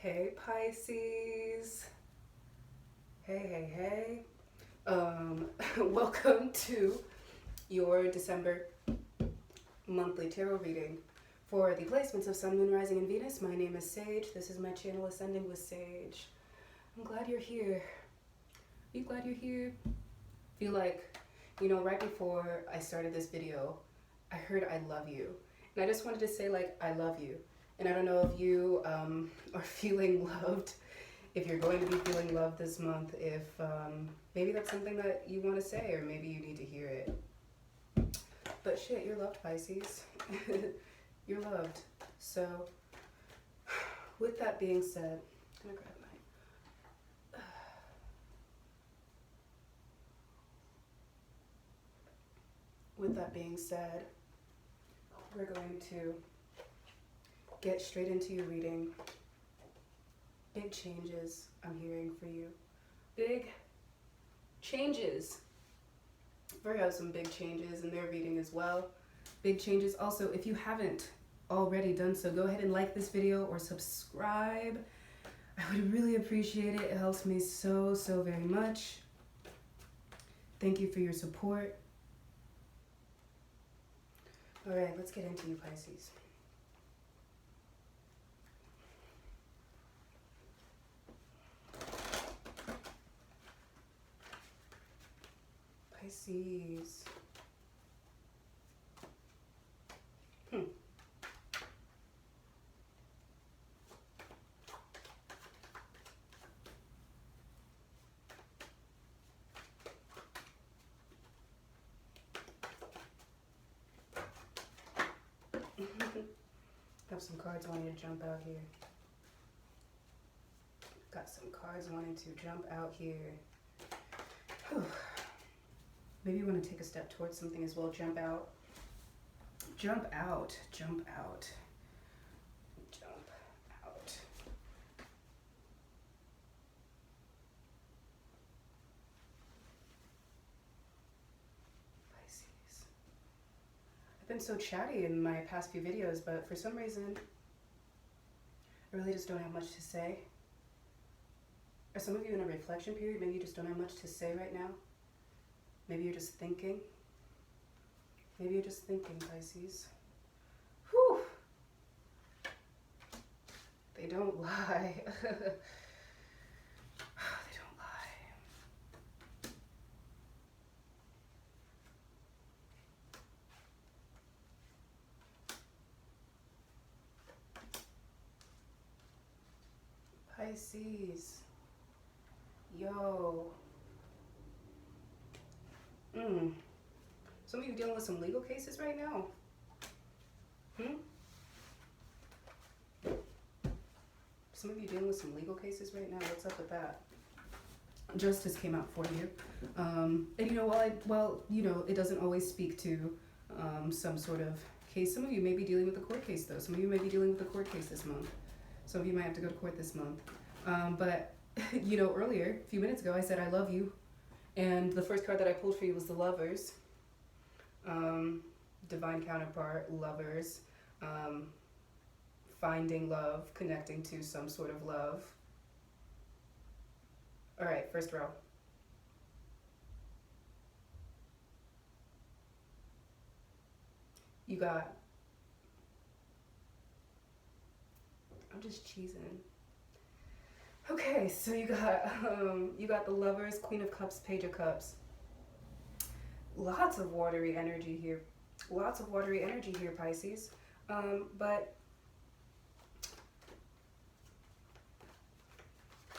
Hey Pisces. Hey. Welcome to your December monthly tarot reading for the placements of Sun, Moon, Rising, and Venus. My name is Sage. This is my channel, Ascending with Sage. I'm glad you're here. Are you glad you're here? Feel like, right before I started this video, I heard I love you. And I just wanted to say, I love you. And I don't know if you are feeling loved, if you're going to be feeling loved this month, if maybe that's something that you want to say, or maybe you need to hear it. But shit, you're loved, Pisces. You're loved. So, with that being said, I'm gonna grab my... With that being said, we're going to get straight into your reading. Big changes I'm hearing for you. Big changes. Virgo has some big changes in their reading as well. Big changes. Also, if you haven't already done so, go ahead and like this video or subscribe. I would really appreciate it. It helps me so very much. Thank you for your support. All right, let's get into you, Pisces. Pisces. Have some cards wanting to jump out here. Got some cards wanting to jump out here. Whew. Maybe you want to take a step towards something as well. Jump out. Jump out. Jump out. Jump out. Pisces. I've been so chatty in my past few videos, but for some reason, I really just don't have much to say. Are some of you in a reflection period? Maybe you just don't have much to say right now. Maybe you're just thinking. Maybe you're just thinking, Pisces. Whew. They don't lie. They don't lie. Pisces. Yo. Some of you dealing with some legal cases right now. Some of you dealing with some legal cases right now. What's up with that? Justice came out for you. And it doesn't always speak to some sort of case. Some of you may be dealing with a court case though. Some of you may be dealing with a court case this month. Some of you might have to go to court this month. But earlier, a few minutes ago, I said I love you. And the first card that I pulled for you was the Lovers. Divine counterpart, lovers, finding love, connecting to some sort of love. All right, first row. You got, I'm just cheesing. Okay, so you got the Lovers, Queen of Cups, Page of Cups. Lots of watery energy here. Lots of watery energy here, Pisces. But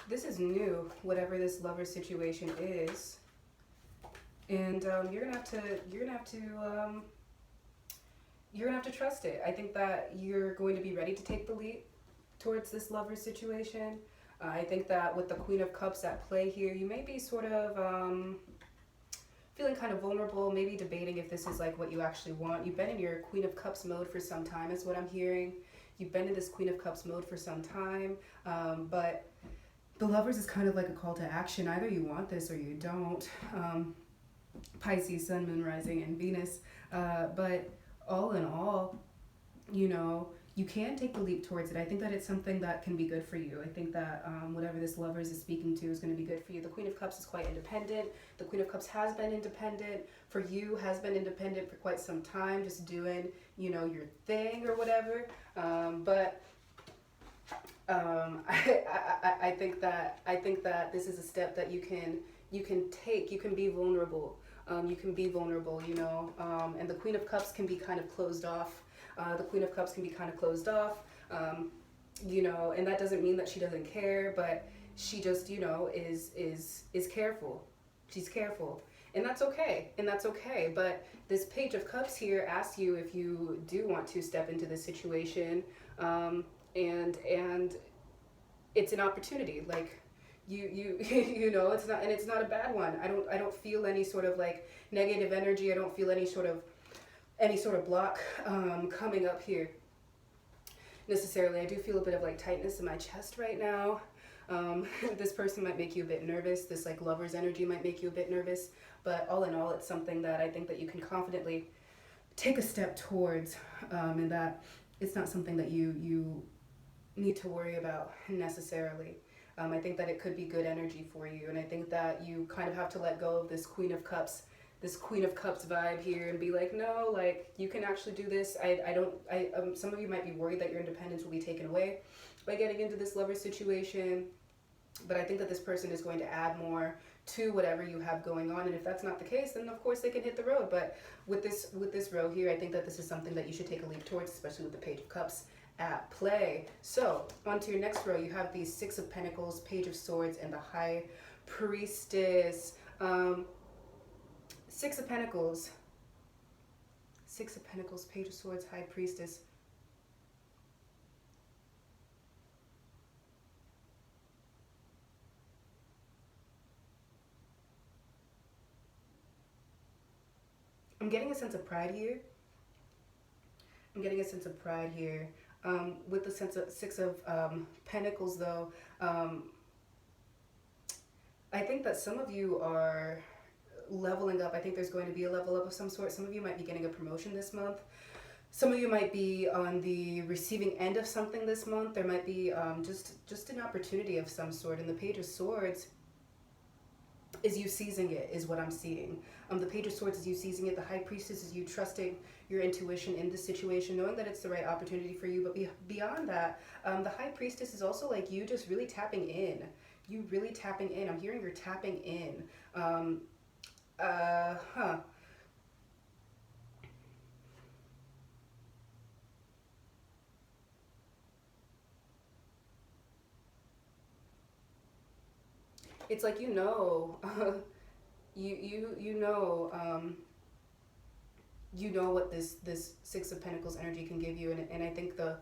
this is new, whatever this lover situation is. And you're gonna have to trust it. I think that you're going to be ready to take the leap towards this lover situation. I think that with the Queen of Cups at play here, you may be sort of feeling kind of vulnerable, maybe debating if this is like what you actually want. You've been in your Queen of Cups mode for some time is what I'm hearing. You've been in this Queen of Cups mode for some time, but the Lovers is kind of like a call to action. Either you want this or you don't. Pisces, Sun, Moon, Rising, and Venus. But all in all, you you can take the leap towards it. I think that it's something that can be good for you. I think that whatever this Lovers is speaking to is going to be good for you. The Queen of Cups is quite independent. The Queen of Cups has been independent for you, has been independent for quite some time, just doing, you know, your thing or whatever. I think that this is a step that you can take. You can be vulnerable. You can be vulnerable, you know. And the Queen of Cups can be kind of closed off. The Queen of Cups can be kind of closed off, you know, and that doesn't mean that she doesn't care, but she just, you know, is careful. She's careful, and that's okay. And that's okay. But this Page of Cups here asks you if you do want to step into this situation, and it's an opportunity. Like you know, it's not a bad one. I don't feel any sort of like negative energy. I don't feel any sort of block coming up here necessarily. I do feel a bit of like tightness in my chest right now. This person might make you a bit nervous. This like Lover's energy might make you a bit nervous, but all in all, it's something that I think that you can confidently take a step towards, and that it's not something that you need to worry about necessarily. I think that it could be good energy for you, and I think that you kind of have to let go of this Queen of Cups vibe here and be like, no, like you can actually do this. Some of you might be worried that your independence will be taken away by getting into this Lover situation, but I think that this person is going to add more to whatever you have going on, and if that's not the case, then of course they can hit the road. But with this row here, I think that this is something that you should take a leap towards, especially with the Page of Cups at play. So on to your next row, you have the Six of Pentacles, Page of Swords, and the High Priestess. Six of Pentacles, Page of Swords, High Priestess. I'm getting a sense of pride here. With the Six of Pentacles, though, I think that some of you are leveling up. I think there's going to be a level up of some sort. Some of you might be getting a promotion this month. Some of you might be on the receiving end of something this month. There might be just an opportunity of some sort. And the Page of Swords is you seizing it, is what I'm seeing. The Page of Swords is you seizing it. The High Priestess is you trusting your intuition in this situation, knowing that it's the right opportunity for you. But beyond that, the High Priestess is also like you just really tapping in. You really tapping in. I'm hearing you're tapping in. It's like, you know, you know what this Six of Pentacles energy can give you, and I think the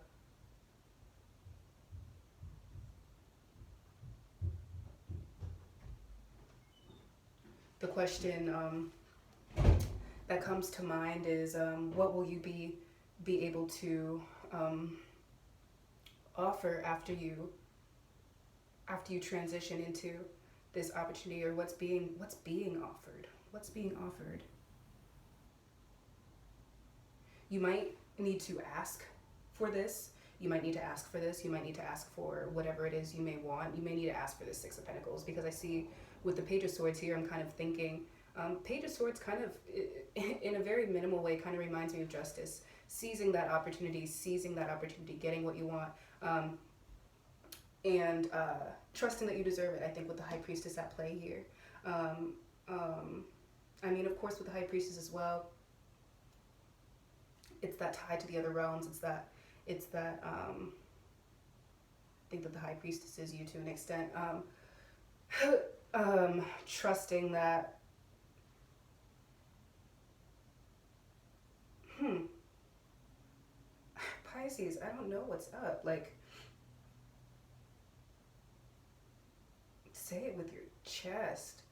question that comes to mind is, what will you be able to offer after you transition into this opportunity, or what's being offered. You might need to ask for this. You might need to ask for whatever it is you may want. You may need to ask for this Six of Pentacles, because I see with the Page of Swords here, I'm kind of thinking, Page of Swords kind of, in a very minimal way, kind of reminds me of justice. Seizing that opportunity, getting what you want, and trusting that you deserve it, I think, with the High Priestess at play here. I mean, of course, with the High Priestess as well, it's that tie to the other realms. It's that I think that the High Priestess is you to an extent. Trusting that, Pisces, I don't know what's up. Like, say it with your chest.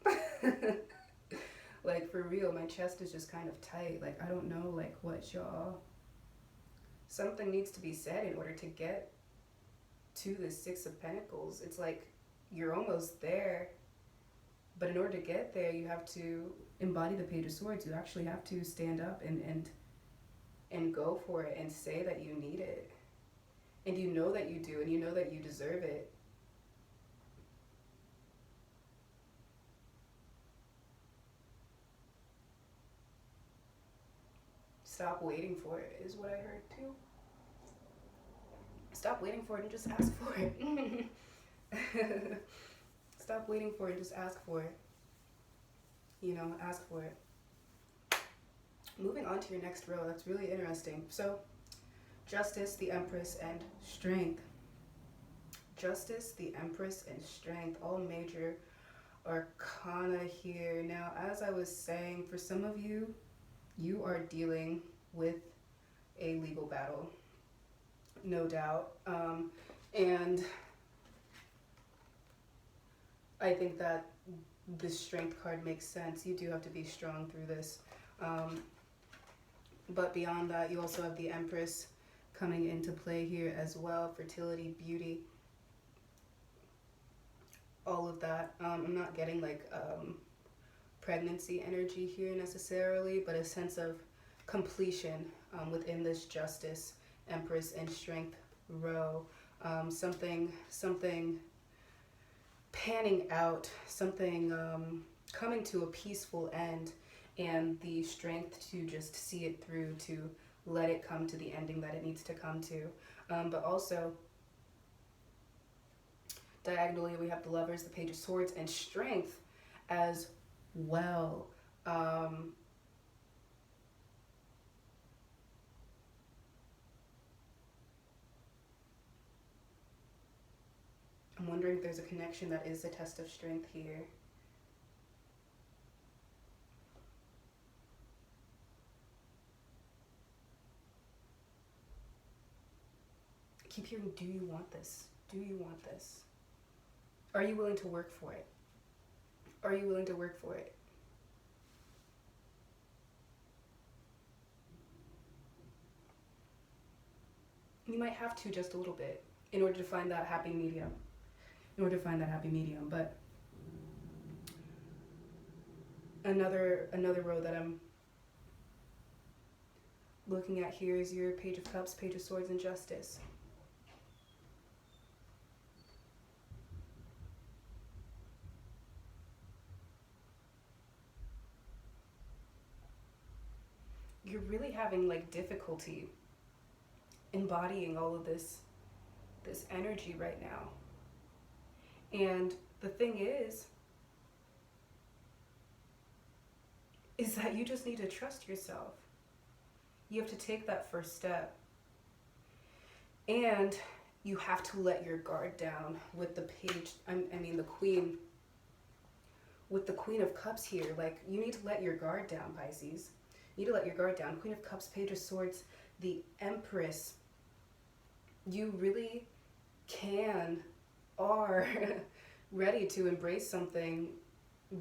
Like, for real, my chest is just kind of tight. Like, I don't know, like, what y'all. Something needs to be said in order to get to the Six of Pentacles. It's like you're almost there, but in order to get there, you have to embody the Page of Swords. You actually have to stand up and go for it and say that you need it. and you know that you do, and you know that you deserve it. Stop waiting for it is what I heard too. Stop waiting for it and just ask for it. Stop waiting for it and just ask for it. You know, ask for it. Moving on to your next row, that's really interesting. So, Justice, the Empress, and Strength. Justice, the Empress, and Strength, all major arcana here. Now, as I was saying, for some of you, you are dealing with a legal battle, no doubt. And I think that the Strength card makes sense. You do have to be strong through this. But beyond that, you also have the Empress coming into play here as well. Fertility, beauty, all of that. I'm not getting like pregnancy energy here necessarily, but a sense of completion within this Justice, Empress, and Strength row. Something panning out, something coming to a peaceful end, and the strength to just see it through, to let it come to the ending that it needs to come to. But also, diagonally, we have the Lovers, the Page of Swords, and Strength as well. I'm wondering if there's a connection that is a test of strength here. I keep hearing, do you want this? Do you want this? Are you willing to work for it? Are you willing to work for it? You might have to just a little bit in order to find that happy medium. But another row that I'm looking at here is your Page of Cups, Page of Swords, and Justice. You're really having like difficulty embodying all of this energy right now. And the thing is that you just need to trust yourself. You have to take that first step. And you have to let your guard down with the page, the Queen. With the Queen of Cups here, like, you need to let your guard down, Pisces. You need to let your guard down. Queen of Cups, Page of Swords, the Empress. You really are ready to embrace something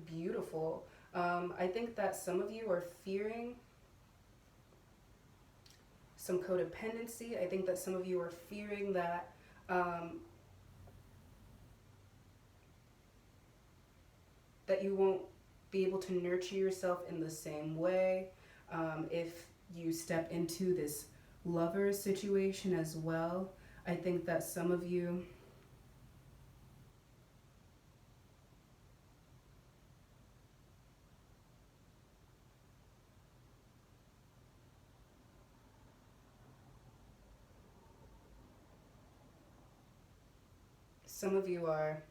beautiful. I think that some of you are fearing some codependency. I think that some of you are fearing that that you won't be able to nurture yourself in the same way if you step into this lover situation as well. I think that some of you are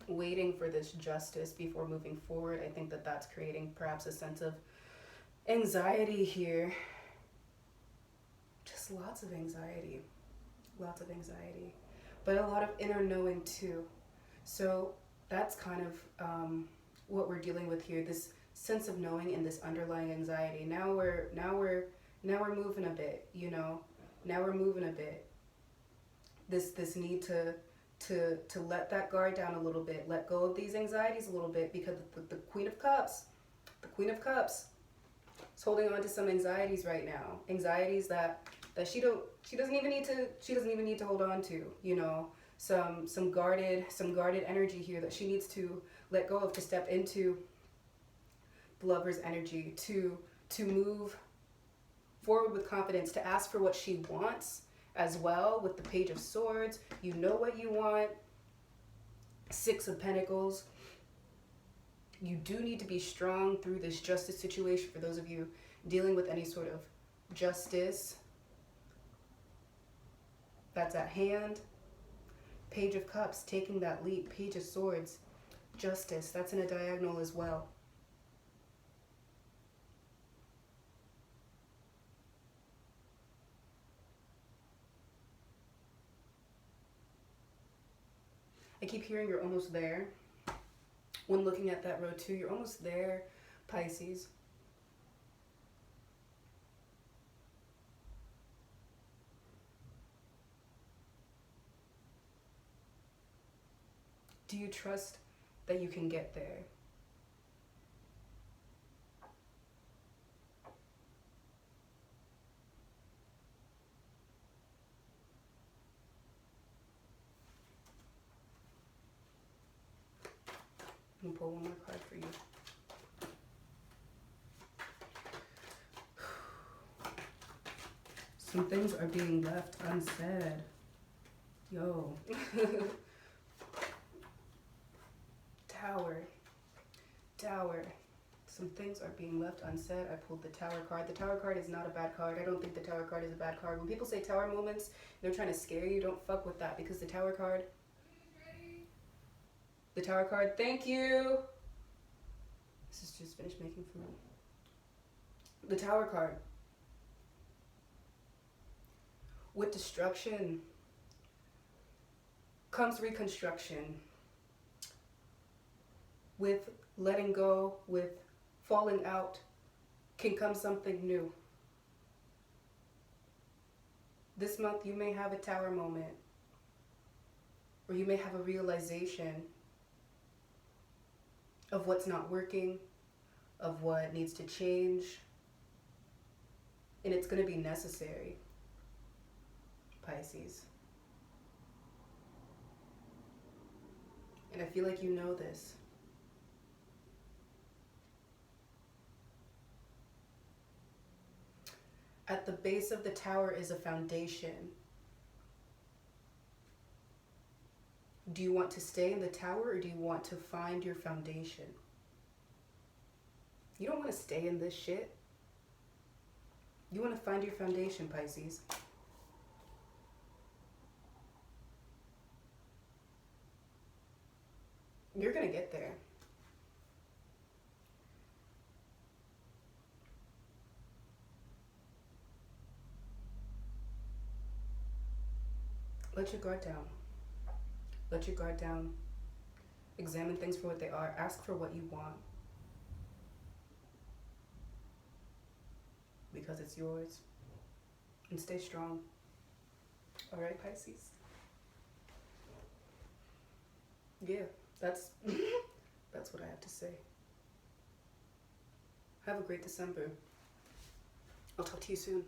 waiting for this justice before moving forward. I think that that's creating perhaps a sense of anxiety here. Just lots of anxiety, but a lot of inner knowing too. So that's kind of what we're dealing with here, this sense of knowing and this underlying anxiety. Now we're moving a bit, you know. Now we're moving a bit. This need to let that guard down a little bit, let go of these anxieties a little bit, because the Queen of Cups is holding on to some anxieties right now. Anxieties that she doesn't even need to hold on to, you know. Some guarded energy here that she needs to let go of, to step into the Lover's energy, to move forward with confidence, to ask for what she wants, as well with the Page of Swords. You know what you want. Six of Pentacles. You do need to be strong through this justice situation for those of you dealing with any sort of justice that's at hand. Page of Cups, taking that leap. Page of Swords, justice, that's in a diagonal as well. I keep hearing you're almost there. When looking at that row 2, you're almost there, Pisces. Do you trust that you can get there? I'm gonna pull one more card for you. Some things are being left unsaid. Yo. Tower. Tower. Some things are being left unsaid. I pulled the Tower card. The Tower card is not a bad card. I don't think the Tower card is a bad card. When people say Tower moments, they're trying to scare you. Don't fuck with that, because the Tower card... The Tower card, thank you! This is just finished making food. The Tower card. With destruction comes reconstruction. With letting go, with falling out, can come something new. This month you may have a Tower moment, or you may have a realization of what's not working, of what needs to change, and it's going to be necessary, Pisces. And I feel like you know this. At the base of the Tower is a foundation. Do you want to stay in the Tower, or do you want to find your foundation? You don't want to stay in this shit. You want to find your foundation, Pisces. You're going to get there. Let your guard down. Let your guard down. Examine things for what they are. Ask for what you want, because it's yours. And stay strong. All right, Pisces? Yeah, that's that's what I have to say. Have a great December. I'll talk to you soon.